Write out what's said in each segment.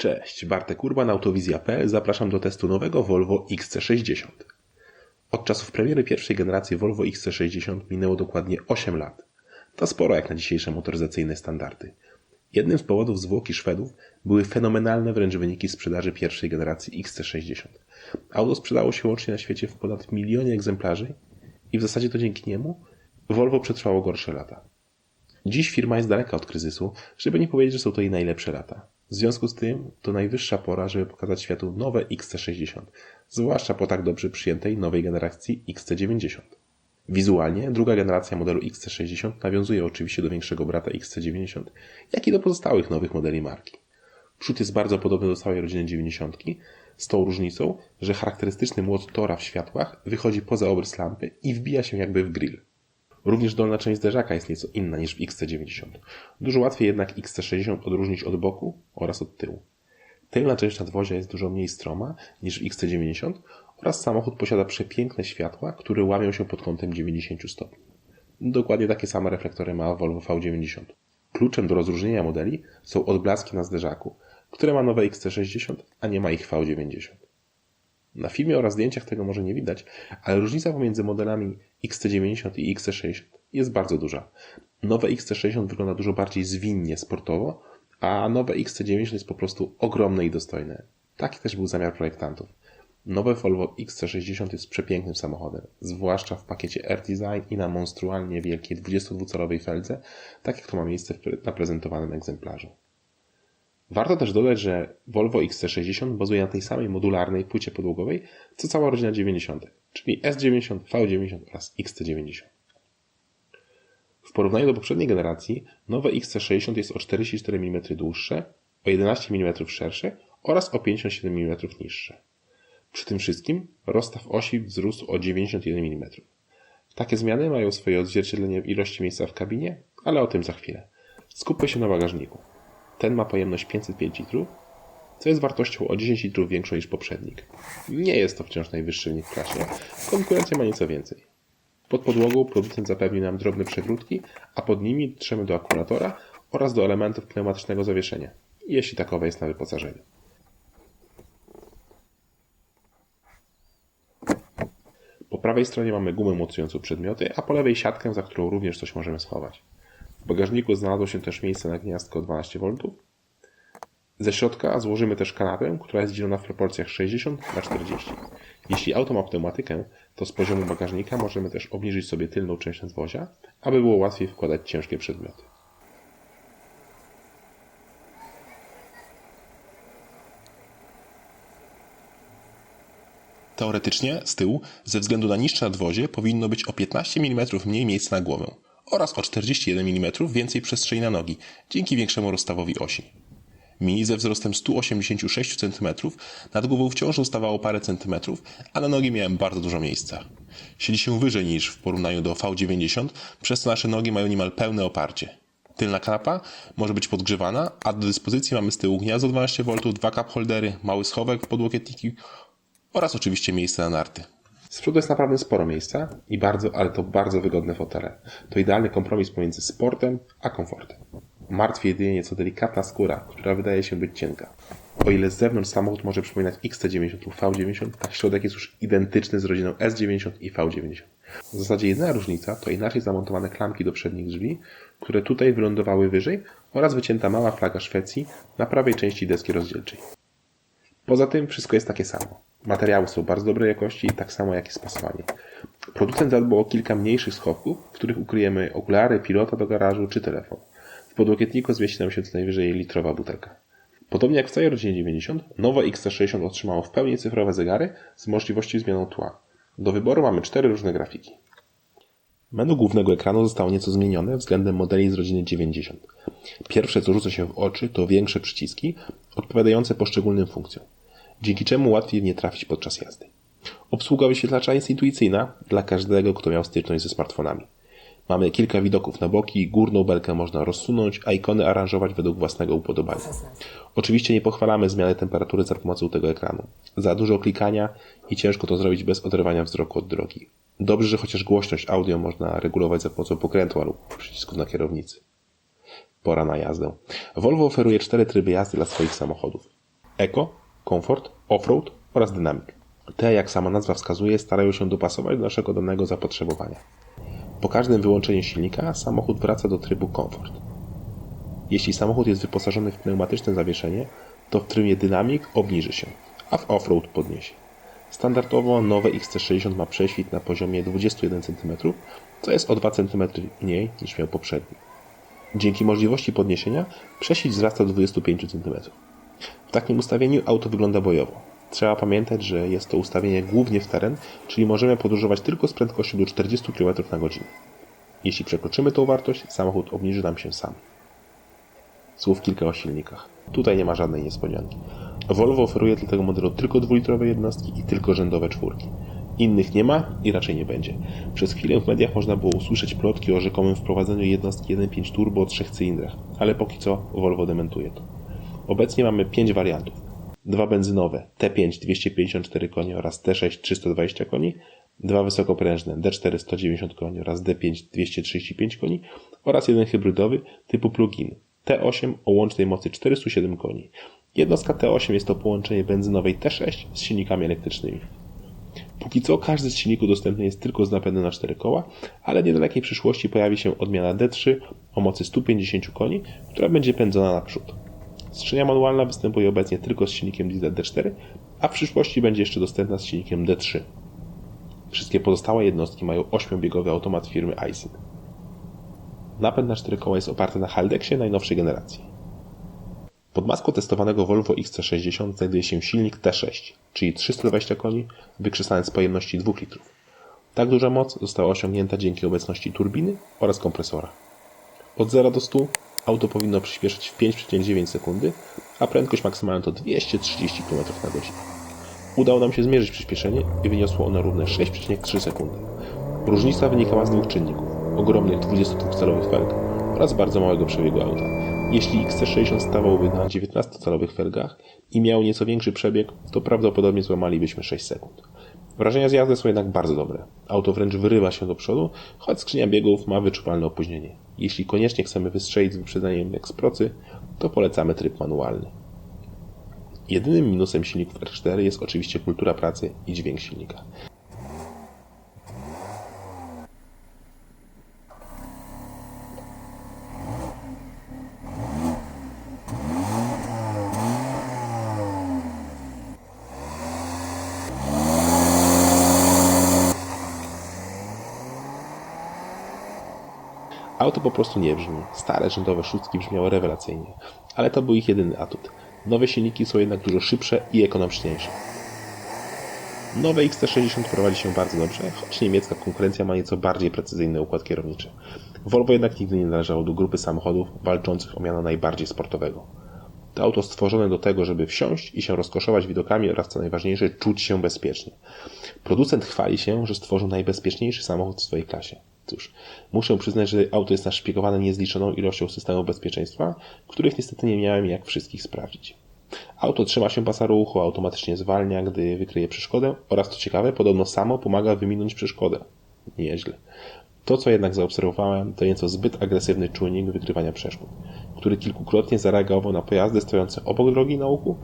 Cześć, Bartek Urban, Autowizja.pl. Zapraszam do testu nowego Volvo XC60. Od czasów premiery pierwszej generacji Volvo XC60 minęło dokładnie 8 lat. To sporo jak na dzisiejsze motoryzacyjne standardy. Jednym z powodów zwłoki Szwedów były fenomenalne wręcz wyniki sprzedaży pierwszej generacji XC60. Auto sprzedało się łącznie na świecie w ponad 1 milionie egzemplarzy i w zasadzie to dzięki niemu Volvo przetrwało gorsze lata. Dziś firma jest daleka od kryzysu, żeby nie powiedzieć, że są to jej najlepsze lata. W związku z tym to najwyższa pora, żeby pokazać światu nowe XC60, zwłaszcza po tak dobrze przyjętej nowej generacji XC90. Wizualnie druga generacja modelu XC60 nawiązuje oczywiście do większego brata XC90, jak i do pozostałych nowych modeli marki. Przód jest bardzo podobny do całej rodziny 90, z tą różnicą, że charakterystyczny młot tora w światłach wychodzi poza obrys lampy i wbija się jakby w grill. Również dolna część zderzaka jest nieco inna niż w XC90. Dużo łatwiej jednak XC60 odróżnić od boku oraz od tyłu. Tylna część nadwozia jest dużo mniej stroma niż w XC90 oraz samochód posiada przepiękne światła, które łamią się pod kątem 90 stopni. Dokładnie takie same reflektory ma Volvo V90. Kluczem do rozróżnienia modeli są odblaski na zderzaku, które ma nowe XC60, a nie ma ich V90. Na filmie oraz zdjęciach tego może nie widać, ale różnica pomiędzy modelami XC90 i XC60 jest bardzo duża. Nowe XC60 wygląda dużo bardziej zwinnie, sportowo, a nowe XC90 jest po prostu ogromne i dostojne. Taki też był zamiar projektantów. Nowe Volvo XC60 jest przepięknym samochodem, zwłaszcza w pakiecie R-Design i na monstrualnie wielkiej 22-calowej feldze, tak jak to ma miejsce na prezentowanym egzemplarzu. Warto też dodać, że Volvo XC60 bazuje na tej samej modularnej płycie podłogowej, co cała rodzina 90, czyli S90, V90 oraz XC90. W porównaniu do poprzedniej generacji, nowe XC60 jest o 44 mm dłuższe, o 11 mm szersze oraz o 57 mm niższe. Przy tym wszystkim rozstaw osi wzrósł o 91 mm. Takie zmiany mają swoje odzwierciedlenie w ilości miejsca w kabinie, ale o tym za chwilę. Skupmy się na bagażniku. Ten ma pojemność 505 litrów, co jest wartością o 10 litrów większą niż poprzednik. Nie jest to wciąż najwyższy wynik w klasie, konkurencja ma nieco więcej. Pod podłogą producent zapewnił nam drobne przegródki, a pod nimi trzemy do akumulatora oraz do elementów pneumatycznego zawieszenia, jeśli takowe jest na wyposażeniu. Po prawej stronie mamy gumę mocującą przedmioty, a po lewej siatkę, za którą również coś możemy schować. W bagażniku znalazło się też miejsce na gniazdko 12V. Ze środka złożymy też kanapę, która jest dzielona w proporcjach 60:40. Jeśli auto ma pneumatykę, to z poziomu bagażnika możemy też obniżyć sobie tylną część nadwozia, aby było łatwiej wkładać ciężkie przedmioty. Teoretycznie z tyłu, ze względu na niższe nadwozie, powinno być o 15 mm mniej miejsca na głowę oraz o 41 mm więcej przestrzeni na nogi, dzięki większemu rozstawowi osi. Mi ze wzrostem 186 cm nad głową wciąż zostawało parę centymetrów, a na nogi miałem bardzo dużo miejsca. Siedzi się wyżej niż w porównaniu do V90, przez co nasze nogi mają niemal pełne oparcie. Tylna kanapa może być podgrzewana, a do dyspozycji mamy z tyłu gniazdo 12V, 2 cup holdery, mały schowek, podłokietniki oraz oczywiście miejsce na narty. Z przodu jest naprawdę sporo miejsca i bardzo wygodne fotele. To idealny kompromis pomiędzy sportem a komfortem. Martwi jedynie nieco delikatna skóra, która wydaje się być cienka. O ile z zewnątrz samochód może przypominać XC90 lub V90, tak środek jest już identyczny z rodziną S90 i V90. W zasadzie jedyna różnica to inaczej zamontowane klamki do przednich drzwi, które tutaj wylądowały wyżej oraz wycięta mała flaga Szwecji na prawej części deski rozdzielczej. Poza tym wszystko jest takie samo. Materiały są bardzo dobrej jakości, tak samo jak i spasowanie. Producent zadbał o kilka mniejszych schowków, w których ukryjemy okulary, pilota do garażu czy telefon. W podłokietniku zmieści nam się co najwyżej litrowa butelka. Podobnie jak w całej rodzinie 90, nowe XC60 otrzymało w pełni cyfrowe zegary z możliwością zmiany tła. Do wyboru mamy 4 różne grafiki. Menu głównego ekranu zostało nieco zmienione względem modeli z rodziny 90. Pierwsze, co rzuca się w oczy, to większe przyciski odpowiadające poszczególnym funkcjom, dzięki czemu łatwiej w nie trafić podczas jazdy. Obsługa wyświetlacza jest intuicyjna dla każdego, kto miał styczność ze smartfonami. Mamy kilka widoków na boki, górną belkę można rozsunąć, a ikony aranżować według własnego upodobania. Oczywiście nie pochwalamy zmiany temperatury za pomocą tego ekranu. Za dużo klikania i ciężko to zrobić bez oderwania wzroku od drogi. Dobrze, że chociaż głośność audio można regulować za pomocą pokrętła lub przycisków na kierownicy. Pora na jazdę. Volvo oferuje 4 tryby jazdy dla swoich samochodów. Eco, Comfort, Offroad oraz Dynamic. Te, jak sama nazwa wskazuje, starają się dopasować do naszego danego zapotrzebowania. Po każdym wyłączeniu silnika samochód wraca do trybu Comfort. Jeśli samochód jest wyposażony w pneumatyczne zawieszenie, to w trybie Dynamic obniży się, a w Offroad podniesie. Standardowo nowe XC60 ma prześwit na poziomie 21 cm, co jest o 2 cm mniej niż miał poprzedni. Dzięki możliwości podniesienia prześwit wzrasta do 25 cm. W takim ustawieniu auto wygląda bojowo. Trzeba pamiętać, że jest to ustawienie głównie w teren, czyli możemy podróżować tylko z prędkością do 40 km na godzinę. Jeśli przekroczymy tą wartość, samochód obniży nam się sam. Słów kilka o silnikach. Tutaj nie ma żadnej niespodzianki. Volvo oferuje dla tego modelu tylko dwulitrowe jednostki i tylko rzędowe czwórki. Innych nie ma i raczej nie będzie. Przez chwilę w mediach można było usłyszeć plotki o rzekomym wprowadzeniu jednostki 1.5 turbo o 3 cylindrach, ale póki co Volvo dementuje to. Obecnie mamy 5 wariantów. 2 benzynowe T5 254 koni oraz T6 320 koni, 2 wysokoprężne D4 190 koni oraz D5 235 koni oraz jeden hybrydowy typu plug-in T8 o łącznej mocy 407 koni. Jednostka T8 jest to połączenie benzynowej T6 z silnikami elektrycznymi. Póki co każdy z silników dostępny jest tylko z napędem na 4 koła, ale w niedalekiej przyszłości pojawi się odmiana D3 o mocy 150 koni, która będzie pędzona naprzód. Skrzynia manualna występuje obecnie tylko z silnikiem diesel D4, a w przyszłości będzie jeszcze dostępna z silnikiem D3. Wszystkie pozostałe jednostki mają 8-biegowy automat firmy Aisin. Napęd na 4 koła jest oparty na Haldexie najnowszej generacji. Pod maską testowanego Volvo XC60 znajduje się silnik T6, czyli 320 koni, wykrzesany z pojemności 2 litrów. Tak duża moc została osiągnięta dzięki obecności turbiny oraz kompresora. Od 0 do 100 auto powinno przyspieszyć w 5,9 sekundy, a prędkość maksymalna to 230 km na godzinę. Udało nam się zmierzyć przyspieszenie i wyniosło ono równe 6,3 sekundy. Różnica wynikała z dwóch czynników: ogromnych 22-calowych felg oraz bardzo małego przebiegu auta. Jeśli XC60 stawałby na 19-calowych felgach i miał nieco większy przebieg, to prawdopodobnie złamalibyśmy 6 sekund. Wrażenia z jazdy są jednak bardzo dobre. Auto wręcz wyrywa się do przodu, choć skrzynia biegów ma wyczuwalne opóźnienie. Jeśli koniecznie chcemy wystrzelić z wyprzedzeniem jak z procy, to polecamy tryb manualny. Jedynym minusem silników R4 jest oczywiście kultura pracy i dźwięk silnika. Auto po prostu nie brzmi. Stare rzędowe szóstki brzmiały rewelacyjnie, ale to był ich jedyny atut. Nowe silniki są jednak dużo szybsze i ekonomiczniejsze. Nowe XC60 prowadzi się bardzo dobrze, choć niemiecka konkurencja ma nieco bardziej precyzyjny układ kierowniczy. Volvo jednak nigdy nie należało do grupy samochodów walczących o miano najbardziej sportowego. To auto stworzone do tego, żeby wsiąść i się rozkoszować widokami oraz, co najważniejsze, czuć się bezpiecznie. Producent chwali się, że stworzył najbezpieczniejszy samochód w swojej klasie. Cóż, muszę przyznać, że auto jest naszpiegowane niezliczoną ilością systemów bezpieczeństwa, których niestety nie miałem jak wszystkich sprawdzić. Auto trzyma się pasa ruchu, automatycznie zwalnia, gdy wykryje przeszkodę oraz, co ciekawe, podobno samo pomaga wyminąć przeszkodę. Nieźle. To, co jednak zaobserwowałem, to nieco zbyt agresywny czujnik wykrywania przeszkód, który kilkukrotnie zareagował na pojazdy stojące obok drogi na łuku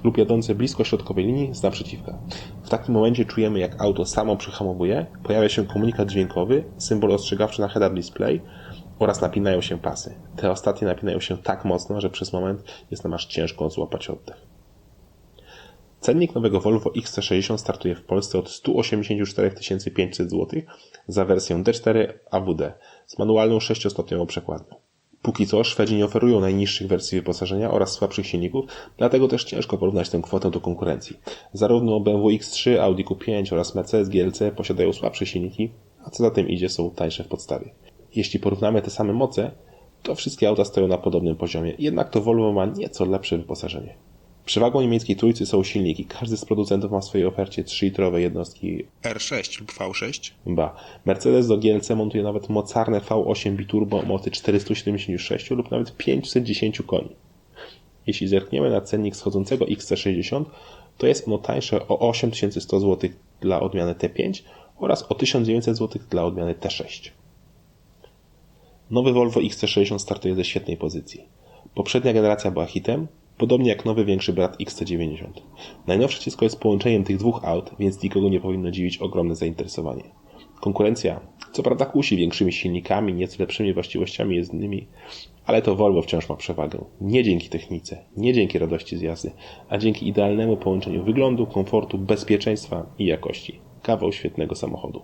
lub jadące blisko środkowej linii z naprzeciwka. W takim momencie czujemy, jak auto samo przyhamowuje, pojawia się komunikat dźwiękowy, symbol ostrzegawczy na head-up display oraz napinają się pasy. Te ostatnie napinają się tak mocno, że przez moment jest nam aż ciężko złapać oddech. Cennik nowego Volvo XC60 startuje w Polsce od 184 500 zł za wersję D4 AWD z manualną 6-stopniową przekładnią. Póki co Szwedzi nie oferują najniższych wersji wyposażenia oraz słabszych silników, dlatego też ciężko porównać tę kwotę do konkurencji. Zarówno BMW X3, Audi Q5 oraz Mercedes GLC posiadają słabsze silniki, a co za tym idzie, są tańsze w podstawie. Jeśli porównamy te same moce, to wszystkie auta stoją na podobnym poziomie, jednak to Volvo ma nieco lepsze wyposażenie. Przewagą niemieckiej trójcy są silniki. Każdy z producentów ma w swojej ofercie 3-litrowe jednostki R6 lub V6. Mercedes do GLC montuje nawet mocarne V8 biturbo o mocy 476 lub nawet 510 koni. Jeśli zerkniemy na cennik schodzącego XC60, to jest ono tańsze o 8100 zł dla odmiany T5 oraz o 1900 zł dla odmiany T6. Nowy Volvo XC60 startuje ze świetnej pozycji. Poprzednia generacja była hitem, podobnie jak nowy większy brat XC90. Najnowsze dziecko jest połączeniem tych dwóch aut, więc nikogo nie powinno dziwić ogromne zainteresowanie. Konkurencja, co prawda, kusi większymi silnikami, nieco lepszymi właściwościami jezdnymi, ale to Volvo wciąż ma przewagę. Nie dzięki technice, nie dzięki radości z jazdy, a dzięki idealnemu połączeniu wyglądu, komfortu, bezpieczeństwa i jakości. Kawał świetnego samochodu.